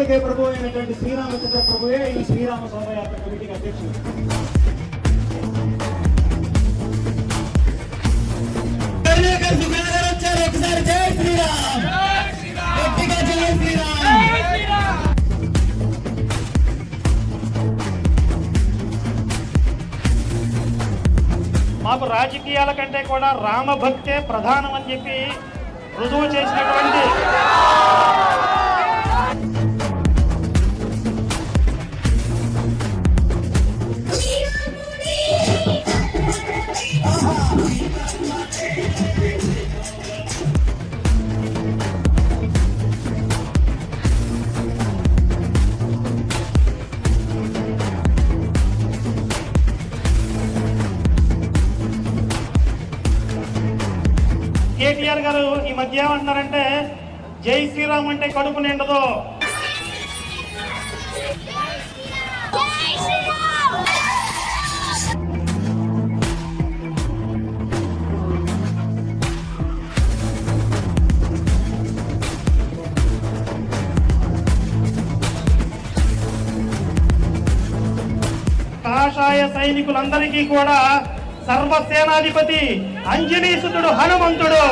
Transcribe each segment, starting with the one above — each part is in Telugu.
ప్రభువులకే ప్రభు అయినటువంటి శ్రీరామచంద్ర ప్రభువే ఈ శ్రీరామ శోభయాత్ర కమిటీకి అధ్యక్షుడు. ఒకసారి జై శ్రీరామ్, గట్టిగా జై శ్రీరామ్. మాకు రాజకీయాల కంటే కూడా రామభక్తే ప్రధానం అని చెప్పి రుజువు చేసినటువంటి కేటీఆర్ గారు ఈ మధ్య ఏమంటున్నారంటే జై శ్రీరామ్ అంటే కడుపు నిండదు. కాషాయ సైనికులందరికీ కూడా సర్వసేనాధిపతి అంజనీసుతుడు హనుమంతుడు.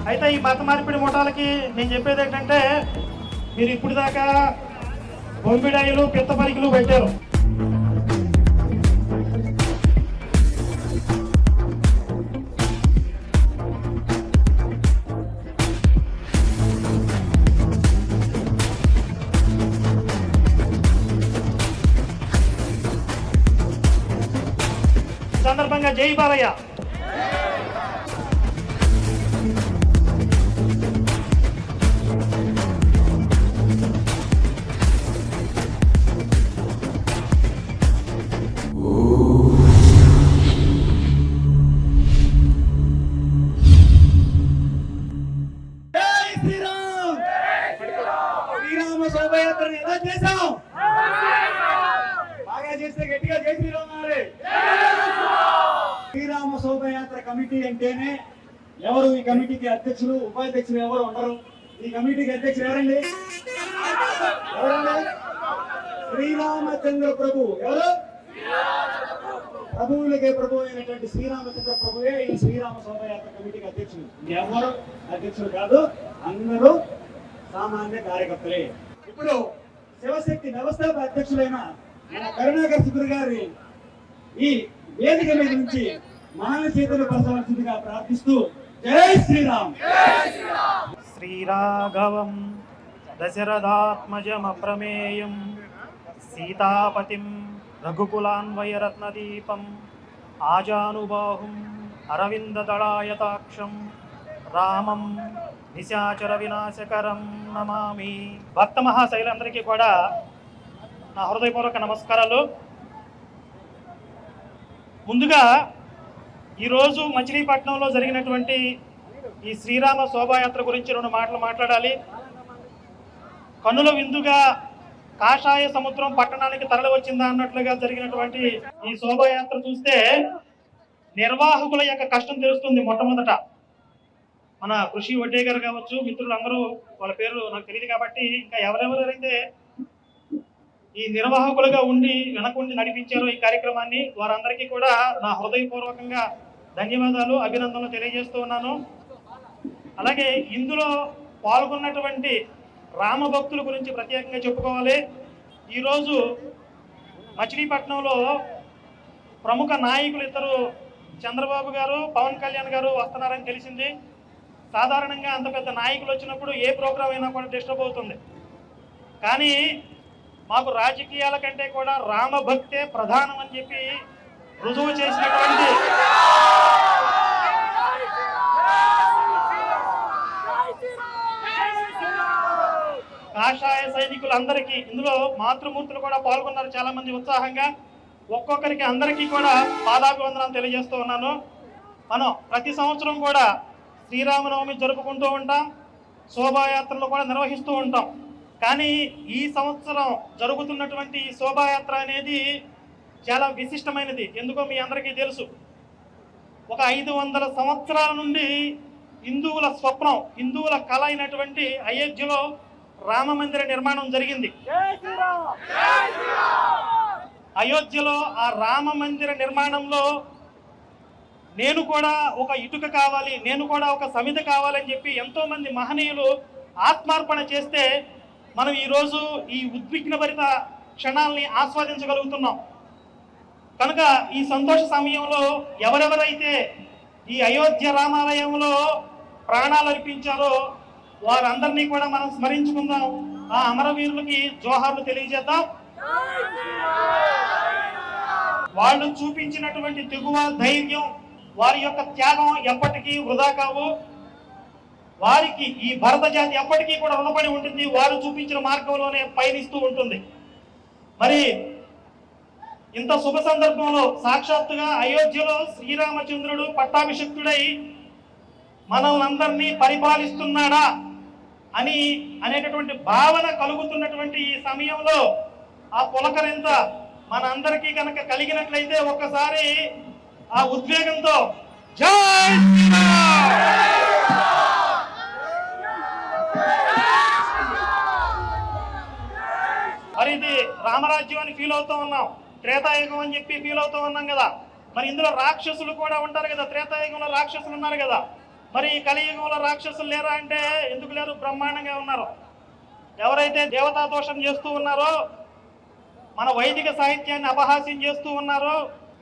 అయితే ఈ మత మార్పిడి ముఠాలకి నేను చెప్పేది ఏంటంటే, మీరు ఇప్పుడు దాకా బొమ్మిడాయిలు పిత్త పరికలు పెట్టారు. సందర్భంగా జై బాలయ్య. శ్రీరామ శోభయాత్రని ఎలా చేశాం? బాగా చేస్తే గట్టిగా జై శ్రీరామ్ అనాలి. శ్రీరామ శోభయాత్ర కమిటీ అంటేనే ఎవరు ఈ కమిటీకి అధ్యక్షులు, ఉపాధ్యక్షులు ఎవరు ఉండరు. ఈ కమిటీకి అధ్యక్షులు ఎవరండి? శ్రీరామచంద్ర ప్రభు. ఎవరు? ప్రభువులకే ప్రభు అయినటువంటి శ్రీరామచంద్ర ప్రభువే ఈ శ్రీరామ శోభయాత్ర కమిటీకి అధ్యక్షులు. ఎవరు అధ్యక్షులు కాదు, అందరూ సామాన్య కార్యకర్తలే. ఇప్పుడు శివశక్తి వ్యవస్థాపక అధ్యక్షులైన మన కరుణాకర్ సుగురు గారి ఈ వేదిక మీద నుంచి మానవ చేతులు పరచవలసిందిగా ప్రార్థిస్తూ జై శ్రీరామ్. శ్రీరాఘవం దశరథాత్మజమప్రమేయం సీతాపతిం రఘుకులాన్వయరత్నదీపం ఆజానుబాహుం అరవిందదళాయతాక్షం రామం నిశాచర వినాశకరం నమామి. భక్త మహాశైలందరికీ కూడా నా హృదయపూర్వక నమస్కారాలు. ముందుగా ఈరోజు మచిలీపట్నంలో జరిగినటువంటి ఈ శ్రీరామ శోభాయాత్ర గురించి 2 మాటలు మాట్లాడాలి. కన్నుల విందుగా కాషాయ సముద్రం పట్టణానికి తరలి వచ్చిందా అన్నట్లుగా జరిగినటువంటి ఈ శోభాయాత్ర చూస్తే నిర్వాహకుల యొక్క కష్టం తెలుస్తుంది. మొట్టమొదట మన కృషి వడ్డే గారు కావచ్చు, మిత్రులందరూ వాళ్ళ పేర్లు నాకు తెలియదు కాబట్టి, ఇంకా ఎవరెవరైతే ఈ నిర్వాహకులుగా ఉండి వెనకుండి నడిపించారో ఈ కార్యక్రమాన్ని, వారందరికీ కూడా నా హృదయపూర్వకంగా ధన్యవాదాలు, అభినందనలు తెలియజేస్తూ ఉన్నాను. అలాగే ఇందులో పాల్గొన్నటువంటి రామభక్తుల గురించి ప్రత్యేకంగా చెప్పుకోవాలి. ఈరోజు మచిలీపట్నంలో ప్రముఖ నాయకులు ఇద్దరు, చంద్రబాబు గారు, పవన్ కళ్యాణ్ గారు వస్తున్నారని తెలిసింది. సాధారణంగా అంత పెద్ద నాయకులు వచ్చినప్పుడు ఏ ప్రోగ్రాం అయినా కూడా డిస్టర్బ్ అవుతుంది. కానీ మాకు రాజకీయాల కంటే కూడా రామభక్తే ప్రధానం అని చెప్పి రుజువు చేసినటువంటి కాషాయ సైనికులందరికీ, ఇందులో మాతృమూర్తులు కూడా పాల్గొన్నారు చాలా మంది ఉత్సాహంగా. ఒక్కొక్కరికి అందరికీ కూడా పాదాభివందనాలు తెలియజేస్తూ ఉన్నాను. మనం ప్రతి సంవత్సరం కూడా శ్రీరామనవమి జరుపుకుంటూ ఉంటాం, శోభాయాత్రలు కూడా నిర్వహిస్తూ ఉంటాం. కానీ ఈ సంవత్సరం జరుగుతున్నటువంటి ఈ శోభాయాత్ర అనేది చాలా విశిష్టమైనది. ఎందుకో మీ అందరికీ తెలుసు. ఒక 500 సంవత్సరాల నుండి హిందువుల స్వప్నం, హిందువుల కళ అయినటువంటి అయోధ్యలో రామ మందిర నిర్మాణం జరిగింది. అయోధ్యలో ఆ రామ మందిర నిర్మాణంలో నేను కూడా ఒక ఇటుక కావాలి, నేను కూడా ఒక సమితి కావాలని చెప్పి ఎంతో మంది మహనీయులు ఆత్మార్పణ చేస్తే మనం ఈరోజు ఈ ఉద్విగ్నభరిత క్షణాల్ని ఆస్వాదించగలుగుతున్నాం. కనుక ఈ సంతోష సమయంలో ఎవరెవరైతే ఈ అయోధ్య రామాలయంలో ప్రాణాలు అర్పించారో వారందరినీ కూడా మనం స్మరించుకుందాం. ఆ అమరవీరులకి జోహార్లు తెలియజేద్దాం. వాళ్ళు చూపించినటువంటి తెగువ, ధైర్యం, వారి యొక్క త్యాగం ఎప్పటికీ వృధా కావు. వారికి ఈ భరత జాతి ఎప్పటికీ కూడా రుణపడి ఉంటుంది. వారు చూపించిన మార్గంలోనే పయనిస్తూ ఉంటుంది. మరి ఇంత శుభ సందర్భంలో సాక్షాత్తుగా అయోధ్యలో శ్రీరామచంద్రుడు పట్టాభిషిక్తుడై మనల్నందరినీ పరిపాలిస్తున్నాడా అనేటటువంటి భావన కలుగుతున్నటువంటి ఈ సమయంలో ఆ పులకరింత మన అందరికీ కనుక కలిగినట్లయితే ఒక్కసారి ఆ ఉద్వేగంతో జై శ్రీరామ్, మరి ఇది రామరాజ్యం అని ఫీల్ అవుతూ ఉన్నాం, త్రేతాయుగం అని చెప్పి ఫీల్ అవుతూ ఉన్నాం కదా. మరి ఇందులో రాక్షసులు కూడా ఉంటారు కదా, త్రేతాయుగంలో రాక్షసులు ఉన్నారు కదా. మరి కలియుగంలో రాక్షసులు లేరా అంటే ఎందుకు లేరు? బ్రహ్మాండంగా ఉన్నారు. ఎవరైతే దేవతా దోషం చేస్తూ ఉన్నారో, మన వైదిక సాహిత్యాన్ని అపహాస్యం చేస్తూ ఉన్నారో,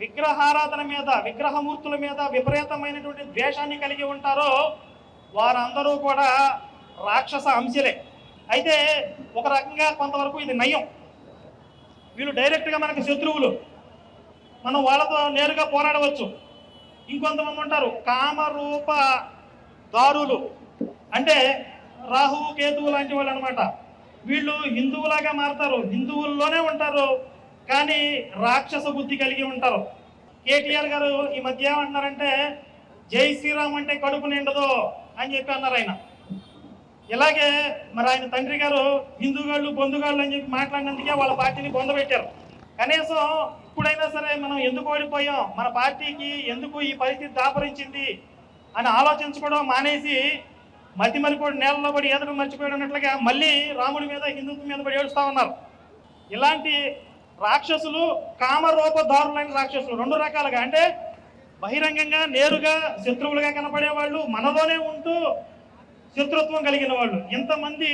విగ్రహారాధన మీద, విగ్రహమూర్తుల మీద విపరీతమైనటువంటి ద్వేషాన్ని కలిగి ఉంటారో వారందరూ కూడా రాక్షస అంశలే. అయితే ఒక రకంగా కొంతవరకు ఇది నయం. వీళ్ళు డైరెక్ట్గా మనకు శత్రువులు, మనం వాళ్ళతో నేరుగా పోరాడవచ్చు. ఇంకొంతమంది ఉంటారు కామరూప దారులు, అంటే రాహువు కేతువు లాంటి వాళ్ళు అనమాట. వీళ్ళు హిందువులాగా మారుతారు, హిందువుల్లోనే ఉంటారు, కానీ రాక్షస బుద్ధి కలిగి ఉంటారు. కేటీఆర్ గారు ఈ మధ్య ఏమంటున్నారంటే జై శ్రీరామ్ అంటే కడుపు నిండదు అని చెప్పి అన్నారు ఆయన. ఇలాగే మరి ఆయన తండ్రి గారు హిందూగాళ్ళు బొందుగాళ్ళు అని చెప్పి మాట్లాడినందుకే వాళ్ళ పార్టీని బొందబెట్టారు. కనీసం ఇప్పుడైనా సరే మనం ఎందుకు ఓడిపోయాం, మన పార్టీకి ఎందుకు ఈ పరిస్థితి దాపరించింది అని ఆలోచించుకోవడం మానేసి మతి మరిపోయి నేలలో పడి ఏదైనా మర్చిపోయాడు అన్నట్లుగా మళ్ళీ రాముడి మీద, హిందుత్వం మీద పడి ఏడుస్తూ ఉన్నారు. ఇలాంటి రాక్షసులు కామరూపదారులైన రాక్షసులు రెండు రకాలుగా, అంటే బహిరంగంగా నేరుగా శత్రువులుగా కనపడేవాళ్ళు, మనలోనే ఉంటూ శత్రుత్వం కలిగిన వాళ్ళు. ఇంతమంది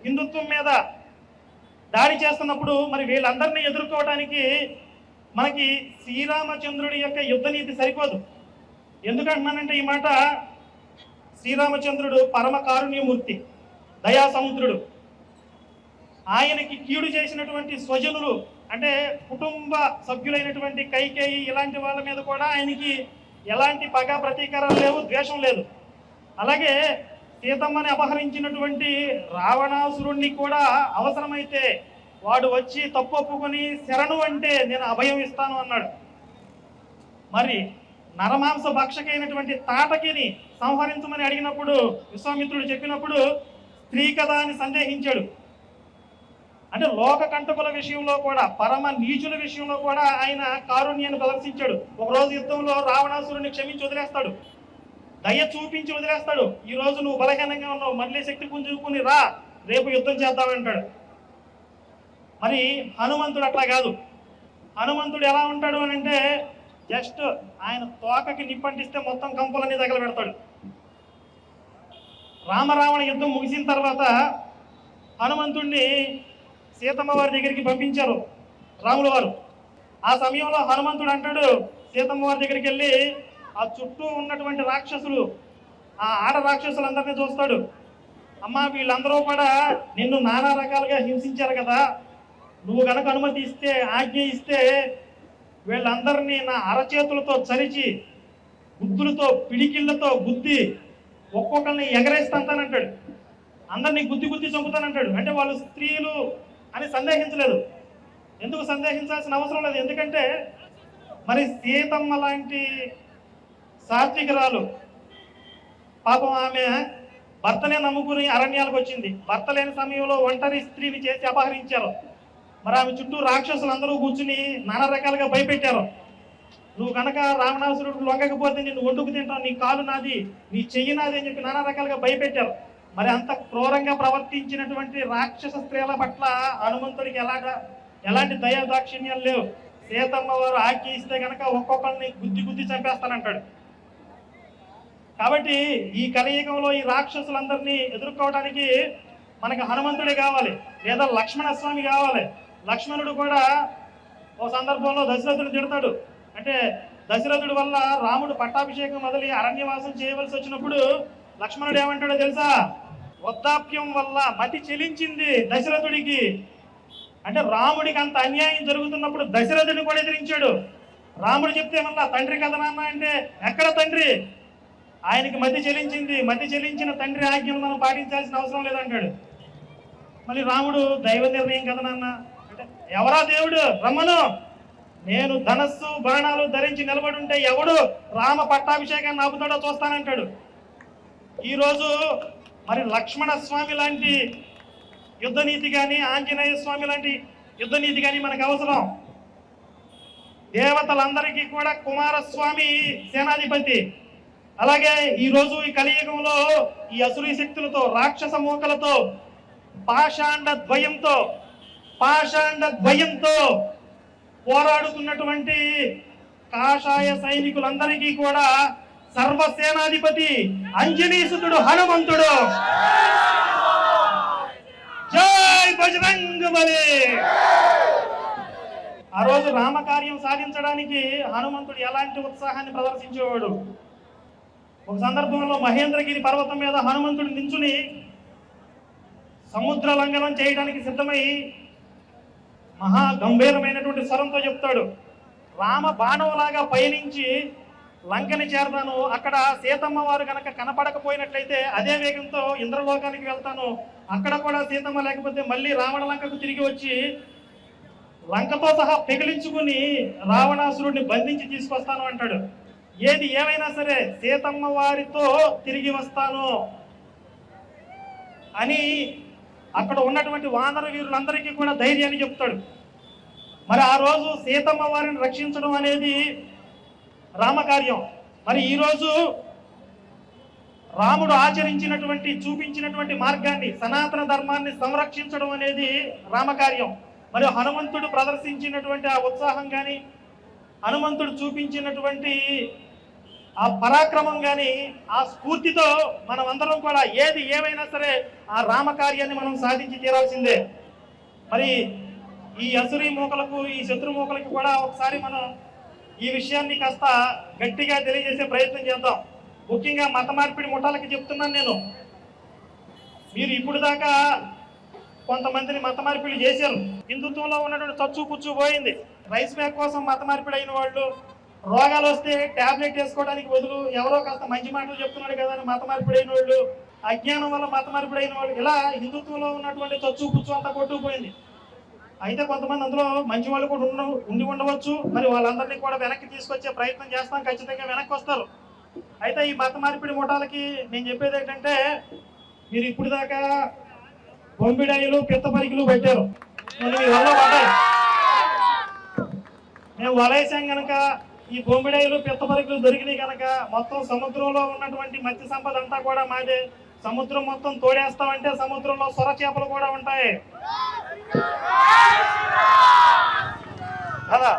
హిందుత్వం మీద దాడి చేస్తున్నప్పుడు మరి వీళ్ళందరినీ ఎదుర్కోవడానికి మనకి శ్రీరామచంద్రుడి యొక్క యుద్ధ నీతి సరిపోదు. ఎందుకంటున్నానంటే ఈ మాట, శ్రీరామచంద్రుడు పరమ కారుణ్యమూర్తి, దయా సముద్రుడు. ఆయనకి కీడు చేసినటువంటి స్వజనులు, అంటే కుటుంబ సభ్యులైనటువంటి కైకేయి ఇలాంటి వాళ్ళ మీద కూడా ఆయనకి ఎలాంటి పగ ప్రతీకారాలు లేవు, ద్వేషం లేదు. అలాగే సీతమ్మని అపహరించినటువంటి రావణాసురుణ్ణి కూడా అవసరమైతే వాడు వచ్చి తప్పు ఒప్పుకొని శరణు అంటే నేను అభయం ఇస్తాను అన్నాడు. మరి నరమాంస భక్షకైనటువంటి తాటకిని సంహరించమని అడిగినప్పుడు విశ్వామిత్రుడు చెప్పినప్పుడు స్త్రీ కదా అని సందేహించాడు. అంటే లోక కంటకుల విషయంలో కూడా, పరమ నీచుల విషయంలో కూడా ఆయన కారుణ్యాన్ని ప్రదర్శించాడు. ఒకరోజు యుద్ధంలో రావణాసురుని క్షమించి వదిలేస్తాడు, దయ చూపించి వదిలేస్తాడు. ఈ రోజు నువ్వు బలహీనంగా ఉన్నావు, మళ్ళీ శక్తి పుంజుకుని రా, రేపు యుద్ధం చేద్దామంటాడు. మరి హనుమంతుడు అట్లా కాదు. హనుమంతుడు ఎలా ఉంటాడు అని అంటే జస్ట్ ఆయన తోకకి నిప్పంటిస్తే మొత్తం కంపులన్నీ తగలబెడతాడు. రామరావణ యుద్ధం ముగిసిన తర్వాత హనుమంతుడిని సీతమ్మ వారి దగ్గరికి పంపించారు రాముల వారు. ఆ సమయంలో హనుమంతుడు అంటాడు సీతమ్మ వారి దగ్గరికి వెళ్ళి, ఆ చుట్టూ ఉన్నటువంటి రాక్షసులు, ఆ ఆడ రాక్షసులందరినీ చూస్తాడు. అమ్మ వీళ్ళందరూ కూడా నిన్ను నానా రకాలుగా హింసించారు కదా, నువ్వు కనుక అనుమతి ఇస్తే, ఆజ్ఞ ఇస్తే వీళ్ళందరినీ నా అరచేతులతో చరిచి, బుద్ధులతో, పిడికిళ్లతో గుద్ది ఒక్కొక్కరిని ఎగరేస్తానంటాడు. అందరినీ గుద్ది చంపుతానంటాడు. అంటే వాళ్ళు స్త్రీలు అని సందేహించలేదు. ఎందుకు సందేహించాల్సిన అవసరం లేదు. ఎందుకంటే మరి సీతమ్మ లాంటి సాత్వికరాలు, పాపం ఆమె భర్తనే నమ్ముకుని అరణ్యాలకు వచ్చింది. భర్త లేని సమయంలో ఒంటరి స్త్రీని చేసి అపహరించారు. మరి ఆమె చుట్టూ రాక్షసులు అందరూ కూర్చుని నానా రకాలుగా భయపెట్టారు. నువ్వు కనుక రావణాసురుడు లొంగకపోతే నిన్ను వండుకు తింటావు, నీ కాలు నాది, నీ చెయ్యి నాది అని చెప్పి నానా రకాలుగా భయపెట్టారు. మరి అంత క్రూరంగా ప్రవర్తించినటువంటి రాక్షస స్త్రీల పట్ల హనుమంతుడికి ఎలాంటి దయా దాక్షిణ్యాలు లేవు. సీతమ్మ వారు ఆజ్ఞ ఇస్తే కనుక ఒక్కొక్కరిని గుద్ది గుద్ది చంపేస్తానంటాడు. కాబట్టి ఈ కలియుగంలో ఈ రాక్షసులందరినీ ఎదుర్కోవడానికి మనకు హనుమంతుడే కావాలి, లేదా లక్ష్మణస్వామి కావాలి. లక్ష్మణుడు కూడా ఓ సందర్భంలో దశరథుడు తిడతాడు. అంటే దశరథుడి వల్ల రాముడు పట్టాభిషేకం మొదలు అరణ్యవాసం చేయవలసి వచ్చినప్పుడు లక్ష్మణుడు ఏమంటాడో తెలుసా? వృద్ధాప్యం వల్ల మతి చెలించింది దశరథుడికి. అంటే రాముడికి అంత అన్యాయం జరుగుతున్నప్పుడు దశరథుడిని కూడా ఎదిరించాడు. రాముడు చెప్తే మళ్ళా తండ్రి కదా నాన్న అంటే ఎక్కడ తండ్రి, ఆయనకి మతి చెలించింది, మతి చెలించిన తండ్రి ఆజ్ఞను మనం పాటించాల్సిన అవసరం లేదంటాడు. మళ్ళీ రాముడు దైవ నిర్ణయం కదా నాన్న అంటే ఎవరా దేవుడు రమ్మను, నేను ధనస్సు బాణాలు ధరించి నిలబడి ఉంటే ఎవడు రామ పట్టాభిషేకాన్ని ఆపుతాడో చూస్తానంటాడు. ఈరోజు మరి లక్ష్మణ స్వామి లాంటి యుద్ధనీతి కానీ, ఆంజనేయ స్వామి లాంటి యుద్ధనీతి కానీ మనకు అవసరం. దేవతలందరికీ కూడా కుమారస్వామి సేనాధిపతి. అలాగే ఈరోజు ఈ కలియుగంలో ఈ అసురీ శక్తులతో, రాక్షస మూకలతో, పాషాండ ద్వయంతో పోరాడుతున్నటువంటి కాషాయ సైనికులందరికీ కూడా సర్వసేనాధిపతి అంజనీసుతుడు హనుమంతుడు. జై బజరంగబలి. ఆ రోజు రామకార్యం సాధించడానికి హనుమంతుడు ఎలాంటి ఉత్సాహాన్ని ప్రదర్శించేవాడు. ఒక సందర్భంలో మహేంద్రగిరి పర్వతం మీద హనుమంతుడు నించుని సముద్ర లంఘనం చేయడానికి సిద్ధమై మహా గంభీరమైనటువంటి స్వరంతో చెప్తాడు, రామ బాణంలాగా పయనించి లంకని చేరతాను, అక్కడ సీతమ్మ వారు కనుక కనపడకపోయినట్లయితే అదే వేగంతో ఇంద్రలోకానికి వెళ్తాను, అక్కడ కూడా సీతమ్మ లేకపోతే మళ్ళీ రావణ లంకకు తిరిగి వచ్చి లంకతో సహా పెగిలించుకుని రావణాసురుడిని బంధించి తీసుకొస్తాను అంటాడు. ఏది ఏమైనా సరే సీతమ్మ వారితో తిరిగి వస్తాను అని అక్కడ ఉన్నటువంటి వానర వీరులందరికీ కూడా ధైర్యాన్ని చెప్తాడు. మరి ఆ రోజు సీతమ్మ వారిని రక్షించడం అనేది రామకార్యం. మరి ఈరోజు రాముడు చూపించినటువంటి మార్గాన్ని, సనాతన ధర్మాన్ని సంరక్షించడం అనేది రామకార్యం. మరి హనుమంతుడు ప్రదర్శించినటువంటి ఆ ఉత్సాహం కానీ, హనుమంతుడు చూపించినటువంటి ఆ పరాక్రమం కానీ, ఆ స్ఫూర్తితో మనం అందరం కూడా ఏది ఏమైనా సరే ఆ రామకార్యాన్ని మనం సాధించి తీరాల్సిందే. మరి ఈ అసురీ మూకలకు, ఈ శత్రు మూకలకు కూడా ఒకసారి మనం ఈ విషయాన్ని కాస్త గట్టిగా తెలియజేసే ప్రయత్నం చేద్దాం. ముఖ్యంగా మత మార్పిడి ముఠాలకి చెప్తున్నాను నేను. మీరు ఇప్పుడు దాకా కొంతమందిని మత మార్పిడి చేశారు. హిందుత్వంలో ఉన్నటువంటి చచ్చు పుచ్చు పోయింది. రైస్ బ్యాగ్ కోసం మత మార్పిడి అయిన వాళ్ళు, రోగాలు వస్తే టాబ్లెట్ వేసుకోవడానికి బదులు ఎవరో కాస్త మంచి మాటలు చెప్తున్నాడు కదా అని మత మార్పిడి అయిన వాళ్ళు, అజ్ఞానం వల్ల మత మార్పిడి అయిన వాళ్ళు, ఇలా హిందుత్వంలో ఉన్నటువంటి చచ్చు పుచ్చు అంతా కొట్టుకుపోయింది. అయితే కొంతమంది అందులో మంచి వాళ్ళు కూడా ఉండి ఉండవచ్చు. మరి వాళ్ళందరినీ కూడా వెనక్కి తీసుకొచ్చే ప్రయత్నం చేస్తాం, ఖచ్చితంగా వెనక్కి వస్తారు. అయితే ఈ మత మార్పిడి ముఠాలకి నేను చెప్పేది ఏంటంటే, మీరు ఇప్పుడు దాకా బొంబిడాయిలు, పిత్త పరికలు పెట్టారు, మీ వల్ల పడ్డాయి. మేము వలేసాం కనుక ఈ బొంబిడాయిలు, పిత్త పరికలు దొరికినాయి కనుక మొత్తం సముద్రంలో ఉన్నటువంటి మత్స్య సంపద అంతా కూడా మాదే. సముద్రం మొత్తం తోడేస్తామంటే సముద్రంలో సొర చేపలు కూడా ఉంటాయి కదా.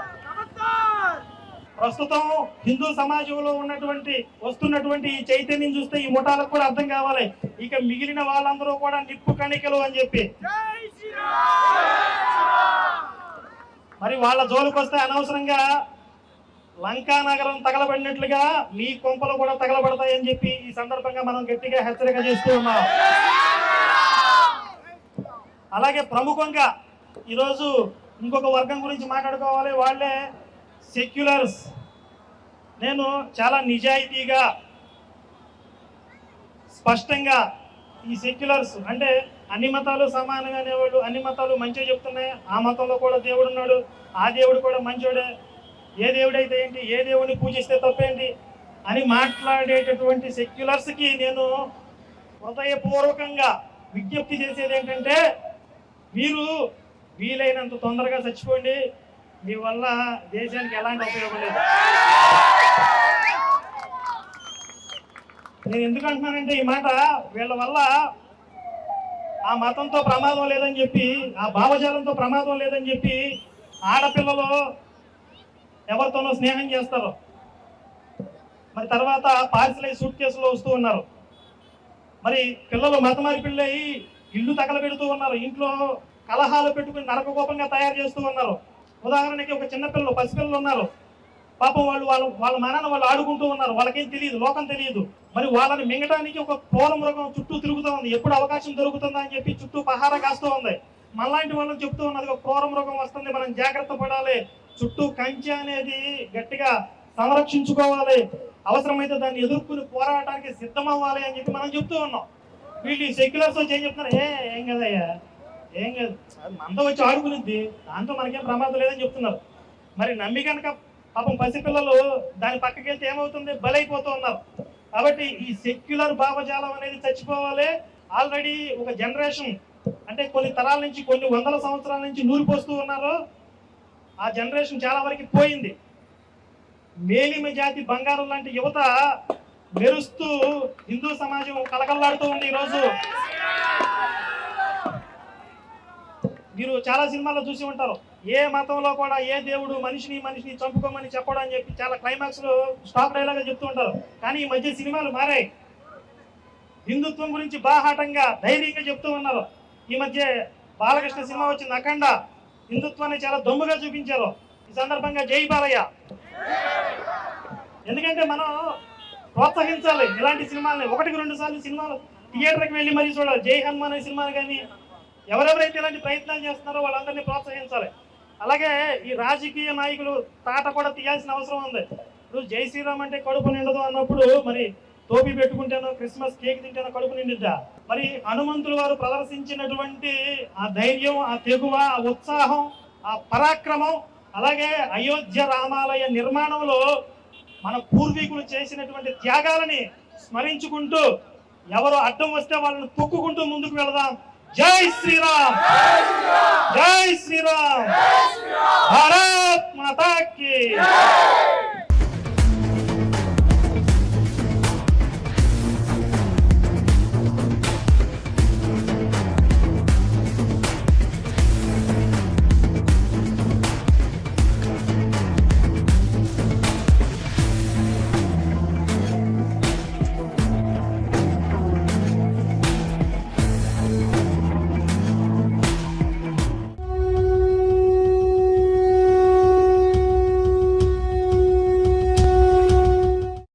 ప్రస్తుతం హిందూ సమాజంలో వస్తున్నటువంటి ఈ చైతన్యం చూస్తే ఈ ముఠాలకు కూడా అర్థం కావాలి. ఇక మిగిలిన వాళ్ళందరూ కూడా నిప్పు కణికలు అని చెప్పి మరి వాళ్ళ జోలికి వస్తే అనవసరంగా లంకా నగరం తగలబడినట్లుగా మీ కొంపలు కూడా తగలబడతాయని చెప్పి ఈ సందర్భంగా మనం గట్టిగా హెచ్చరిక చేస్తూ ఉన్నాం. అలాగే ప్రముఖంగా ఈరోజు ఇంకొక వర్గం గురించి మాట్లాడుకోవాలి, వాళ్ళే సెక్యులర్స్. నేను చాలా నిజాయితీగా, స్పష్టంగా ఈ సెక్యులర్స్ అంటే అన్ని మతాలు సమానంగా అనేవాళ్ళు, అన్ని మతాలు మంచిగా చెప్తున్నాయి, ఆ మతంలో కూడా దేవుడు ఉన్నాడు, ఆ దేవుడు కూడా మంచోడే, ఏ దేవుడైతే ఏంటి, ఏ దేవుడిని పూజిస్తే తప్పేంటి అని మాట్లాడేటటువంటి సెక్యులర్స్కి నేను హృదయపూర్వకంగా విజ్ఞప్తి చేసేది ఏంటంటే, మీరు వీలైనంత తొందరగా చచ్చిపోండి. మీ వల్ల దేశానికి ఎలాంటి ఉపయోగం లేదు. నేను ఎందుకు అంటున్నానంటే ఈ మాట, వీళ్ళ వల్ల ఆ మతంతో ప్రమాదం లేదని చెప్పి, ఆ భావజాలంతో ప్రమాదం లేదని చెప్పి ఆడపిల్లలు ఎవరితోనో స్నేహం చేస్తారు, మరి తర్వాత పార్సిలై సూట్ కేసులో వస్తూ ఉన్నారు. మరి పిల్లలు మతమారి పిల్లయి ఇల్లు తగలబెడుతూ ఉన్నారు, ఇంట్లో కలహాలు పెట్టుకుని నరకకోపంగా తయారు చేస్తూ ఉన్నారు. ఉదాహరణకి ఒక చిన్నపిల్లలు, పసిపిల్లలు ఉన్నారు, పాపం వాళ్ళ మానాన్ని వాళ్ళు ఆడుకుంటూ ఉన్నారు, వాళ్ళకేం తెలియదు, లోకం తెలియదు. మరి వాళ్ళని మింగడానికి ఒక క్రూర మృగం చుట్టూ తిరుగుతూ ఉంది, ఎప్పుడు అవకాశం దొరుకుతుందా అని చెప్పి చుట్టూ పహారా కాస్తూ ఉంది. మనలాంటి వాళ్ళని చెప్తూ ఉన్నది, ఒక క్రూర మృగం వస్తుంది, మనం జాగ్రత్త పడాలి, చుట్టూ కంచె అనేది గట్టిగా సంరక్షించుకోవాలి, అవసరమైతే దాన్ని ఎదుర్కొని పోరాటానికి సిద్ధమవ్వాలి అని చెప్పి మనం చెప్తూ ఉన్నాం. వీళ్ళు సెక్యులర్స్ వచ్చి ఏం చెప్తున్నారు, ఏం కదయ్యా, ఏం కాదు, మనతో వచ్చి ఆడుకునిద్ది, దాంతో మనకేం ప్రమాదం లేదని చెప్తున్నారు. మరి నమ్మి కనుక పాపం పసిపిల్లలు దాని పక్కకి వెళ్తే ఏమవుతుంది, బలైపోతూ ఉన్నారు. కాబట్టి ఈ సెక్యులర్ భావజాలం అనేది చచ్చిపోవాలి. ఆల్రెడీ ఒక జనరేషన్, అంటే కొన్ని తరాల నుంచి, కొన్ని వందల సంవత్సరాల నుంచి నూరిపోస్తూ ఉన్నారు, ఆ జనరేషన్ చాలా వరకు పోయింది. మేలిమ జాతి బంగారం లాంటి యువత మెరుస్తూ హిందూ సమాజం కలకల్లాడుతూ ఉంది ఈరోజు. మీరు చాలా సినిమాల్లో చూసి ఉంటారు, ఏ మతంలో కూడా ఏ దేవుడు మనిషిని చంపుకోమని చెప్పడం అని చెప్పి చాలా క్లైమాక్స్ లో స్టాక్ డైలాగ్ చెప్తూ ఉంటారు. కానీ ఈ మధ్య సినిమాలు మారాయి, హిందుత్వం గురించి బాహాటంగా ధైర్యంగా చెప్తూ ఉన్నారు. ఈ మధ్య బాలకృష్ణ సినిమా వచ్చింది అఖండ, హిందుత్వాన్ని చాలా దమ్ముగా చూపించారు. ఈ సందర్భంగా జై బాలయ్య. ఎందుకంటే మనం ప్రోత్సహించాలి ఇలాంటి సినిమాలని, 1-2 సార్లు సినిమాలు థియేటర్కి వెళ్ళి మరీ చూడాలి. జై హనుమాన్ అనే సినిమాలు కానీ ఎవరెవరైతే ఇలాంటి ప్రయత్నాలు చేస్తున్నారో వాళ్ళందరినీ ప్రోత్సహించాలి. అలాగే ఈ రాజకీయ నాయకులు తాట కూడా తీయాల్సిన అవసరం ఉంది. ఇప్పుడు జై శ్రీరామ్ అంటే కడుపు నిండదు అన్నప్పుడు, మరి టోపీ పెట్టుకుంటేనో క్రిస్మస్ కేక్ తింటేనో కడుపు నిండిద్దా? మరి హనుమంతులు వారు ప్రదర్శించినటువంటి ఆ ధైర్యం, ఆ తెగువ, ఆ ఉత్సాహం, ఆ పరాక్రమం, అలాగే అయోధ్య రామాలయ నిర్మాణంలో మన పూర్వీకులు చేసినటువంటి త్యాగాలని స్మరించుకుంటూ, ఎవరు అడ్డం వస్తే వాళ్ళని తొక్కుకుంటూ ముందుకు వెళదాం. జై శ్రీరామ్, జై శ్రీరామ్, భారత్ మాతా కీ.